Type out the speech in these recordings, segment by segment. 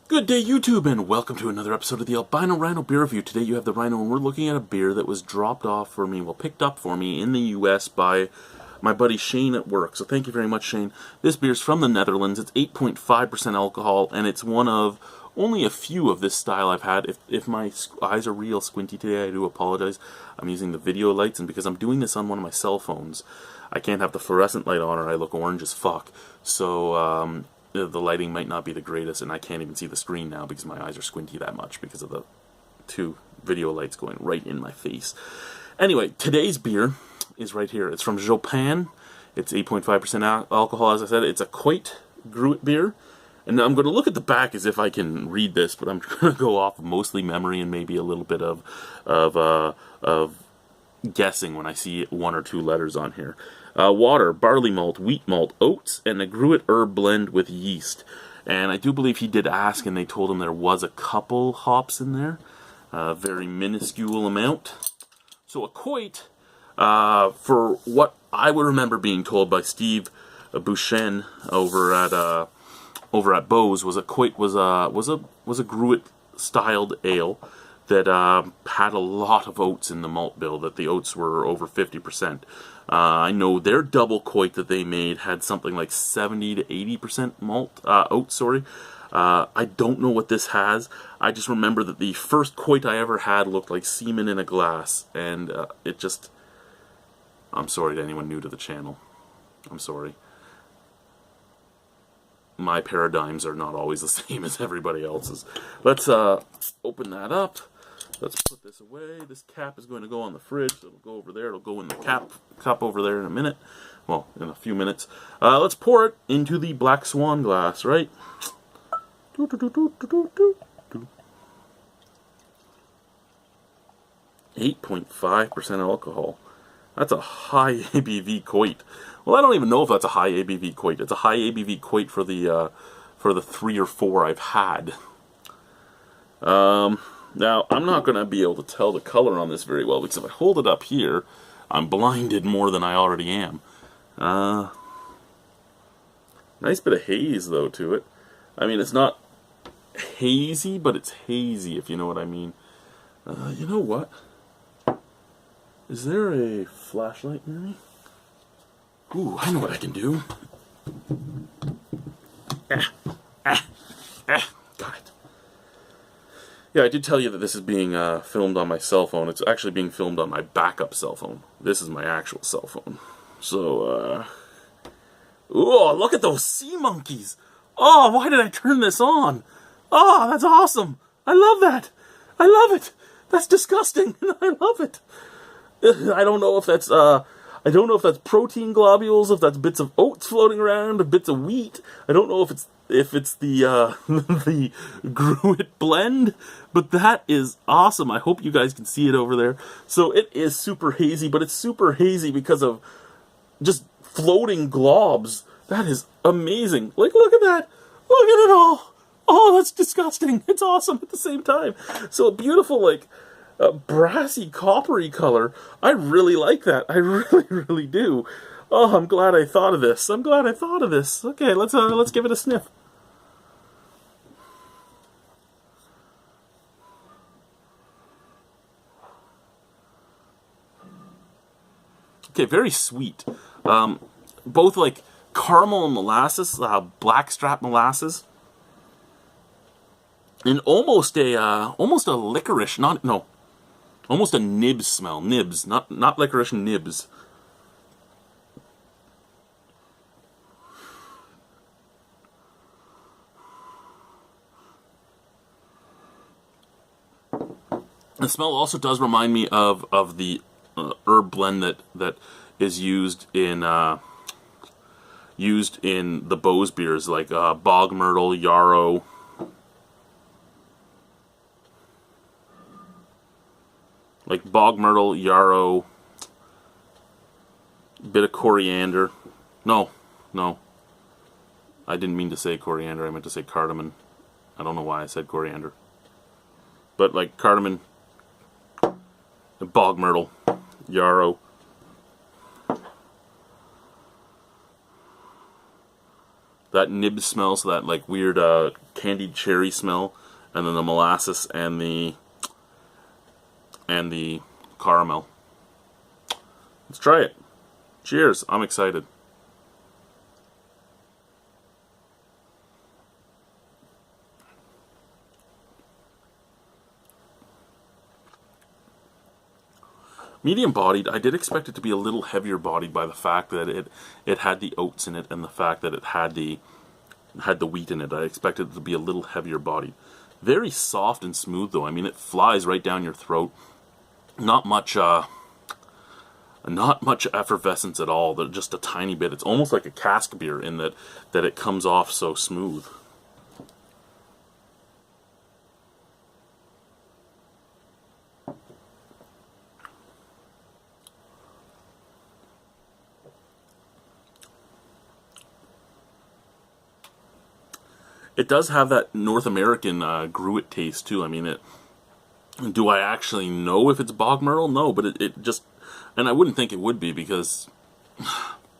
Good day, YouTube, and welcome to another episode of the Albino Rhino beer review. Today you have the Rhino, and we're looking at a beer that was dropped off for me, well, picked up for me in the U.S. by my buddy Shane at work. So thank you very much, Shane. This beer's from the Netherlands. It's 8.5% alcohol, and it's one of only a few of this style I've had. If my eyes are real squinty today, I do apologize. I'm using the video lights, and because I'm doing this on one of my cell phones, I can't have the fluorescent light on or I look orange as fuck. So, the lighting might not be the greatest, and I can't even see the screen now because my eyes are squinty that much because of the two video lights going right in my face. Anyway, today's beer is right here. It's from Jopen. It's 8.5% alcohol, as I said. It's a Koyt Gruitbier. And now I'm going to look at the back as if I can read this, but I'm going to go off of mostly memory and maybe a little bit of guessing when I see one or two letters on here. Water, barley malt, wheat malt, oats, and a Gruit herb blend with yeast. And I do believe he did ask, and they told him there was a couple hops in there. A very minuscule amount. So a Koyt, for what I would remember being told by Steve Bouchen over at Bose, was a Koyt was a Gruit styled ale that had a lot of oats in the malt bill, that the oats were over 50%. I know their double Koyt that they made had something like 70 to 80% oats, sorry. I don't know what this has. I just remember that the first Koyt I ever had looked like semen in a glass, and it just... I'm sorry to anyone new to the channel. I'm sorry. My paradigms are not always the same as everybody else's. Let's open that up. Let's put this away. This cap is going to go on the fridge. So it'll go over there. It'll go in the cup over there in a minute. Well, in a few minutes. Let's pour it into the Black Swan glass, right? 8.5% alcohol. That's a high ABV Koyt. Well, I don't even know if that's a high ABV Koyt. It's a high ABV Koyt for the 3 or 4 I've had. Now, I'm not going to be able to tell the color on this very well, because if I hold it up here, I'm blinded more than I already am. Nice bit of haze, though, to it. I mean, it's not hazy, but it's hazy, if you know what I mean. You know what? Is there a flashlight near me? Ooh, I know what I can do. Got it. Yeah, I did tell you that this is being filmed on my cell phone. It's actually being filmed on my backup cell phone. This is my actual cell phone. So, ooh, look at those sea monkeys! Oh, why did I turn this on? Oh, that's awesome! I love that! I love it! That's disgusting, and I love it! I don't know if that's protein globules, if that's bits of oats floating around, or bits of wheat. I don't know if it's the the Gruit blend, but that is awesome. I hope you guys can see it over there. So it is super hazy, but it's super hazy because of just floating globs. That is amazing. Like, look at that. Look at it all. Oh, that's disgusting. It's awesome at the same time. So a beautiful, like, brassy, coppery color. I really like that. I really, really do. Oh, I'm glad I thought of this. I'm glad I thought of this. Okay, let's give it a sniff. Okay, very sweet. Both like caramel and molasses, blackstrap molasses, and almost a licorice, almost a nibs smell. Nibs, not licorice, nibs. The smell also does remind me of the herb blend that is used in the Bose beers, like bog myrtle, yarrow. Like bog myrtle, yarrow, bit of coriander. No. I didn't mean to say coriander, I meant to say cardamom. I don't know why I said coriander. But like cardamom, bog myrtle, yarrow. that nib smell, so that like weird candied cherry smell, and then the molasses and the caramel. Let's try it. Cheers. I'm excited. Medium bodied. I did expect it to be a little heavier bodied by the fact that it had the oats in it, and the fact that it had the wheat in it. I expected it to be a little heavier bodied. Very soft and smooth though. I mean, it flies right down your throat. Not much effervescence at all. Just a tiny bit. It's almost like a cask beer in that it comes off so smooth. It does have that North American Gruit taste too. I mean, do I actually know if it's bog myrtle? No, but it just, and I wouldn't think it would be, because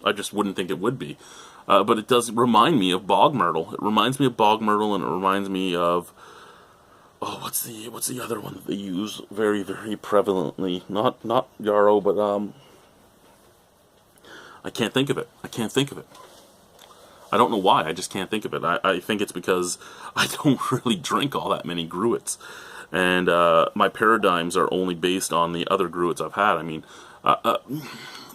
I just wouldn't think it would be. But it does remind me of bog myrtle. It reminds me of bog myrtle, and it reminds me of, oh, what's the other one that they use very, very prevalently? Not yarrow, but I can't think of it. I can't think of it. I don't know why, I just can't think of it. I think it's because I don't really drink all that many Gruits. And my paradigms are only based on the other Gruits I've had. I mean,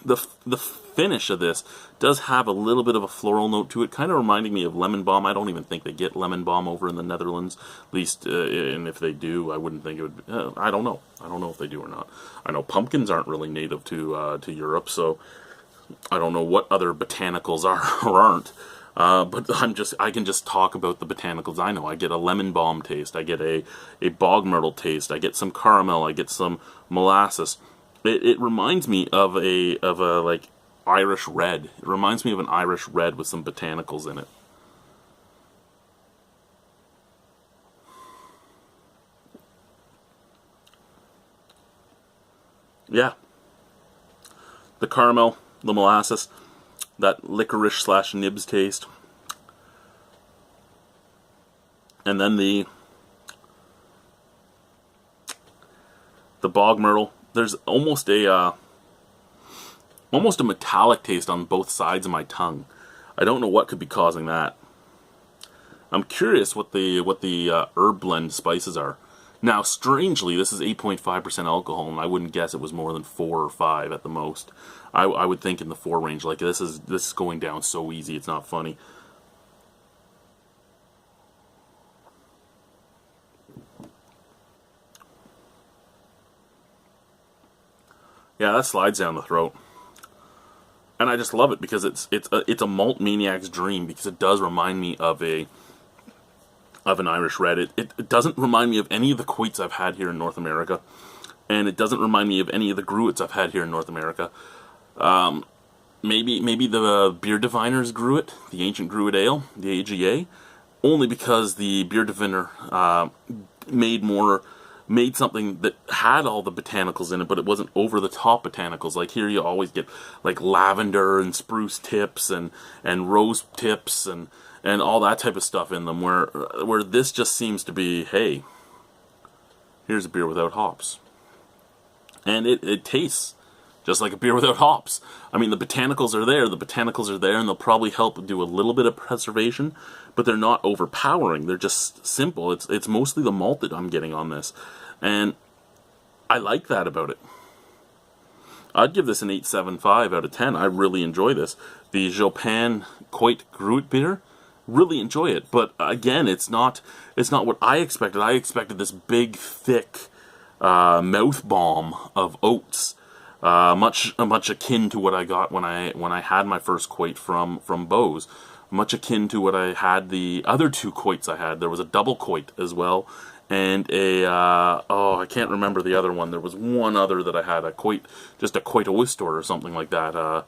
the finish of this does have a little bit of a floral note to it, kind of reminding me of lemon balm. I don't even think they get lemon balm over in the Netherlands, at least, and if they do, I wouldn't think it would. I don't know. I don't know if they do or not. I know pumpkins aren't really native to Europe, so I don't know what other botanicals are or aren't. But I can just talk about the botanicals I know. I get a lemon balm taste. I get a bog myrtle taste. I get some caramel. I get some molasses. It reminds me of a like Irish red. It reminds me of an Irish red with some botanicals in it. Yeah. The caramel, the molasses, that licorice / nibs taste, and then the bog myrtle. There's almost a metallic taste on both sides of my tongue. I don't know what could be causing that. I'm curious what the herb blend spices are. Now, strangely, this is 8.5% alcohol, and I wouldn't guess it was more than 4 or 5 at the most. I would think in the 4 range. Like, this is going down so easy, it's not funny. Yeah, that slides down the throat, and I just love it because it's a malt maniac's dream, because it does remind me of an Irish red. It doesn't remind me of any of the Koyts I've had here in North America, and it doesn't remind me of any of the Gruits I've had here in North America. Maybe the Beer Diviner's Gruit, the Ancient Gruit Ale, the AGA, only because the Beer Diviner made something that had all the botanicals in it, but it wasn't over the top botanicals. Like here, you always get like lavender and spruce tips and rose tips and all that type of stuff in them. Where this just seems to be, hey, here's a beer without hops, and it tastes just like a beer without hops. I mean, the botanicals are there. The botanicals are there, and they'll probably help do a little bit of preservation, but they're not overpowering. They're just simple. It's mostly the malt that I'm getting on this, and I like that about it. I'd give this an 8.75 out of 10. I really enjoy this. The Jopen Koyt Gruitbier, really enjoy it. But again, it's not what I expected. I expected this big, thick mouth balm of oats. Much akin to what I got when I had my first Koyt from Bose. Much akin to what I had the other 2 Koyts I had. There was a double Koyt as well, and I can't remember the other one. There was one other that I had, just a Koyt oyster or something like that. I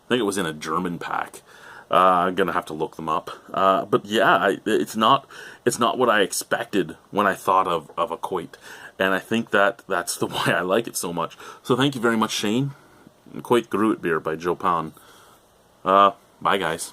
think it was in a German pack. I'm gonna have to look them up. But yeah, it's not what I expected when I thought of a Koyt. And I think that's the why I like it so much. So thank you very much, Shane. Gruitbier by Jopen. Bye, guys.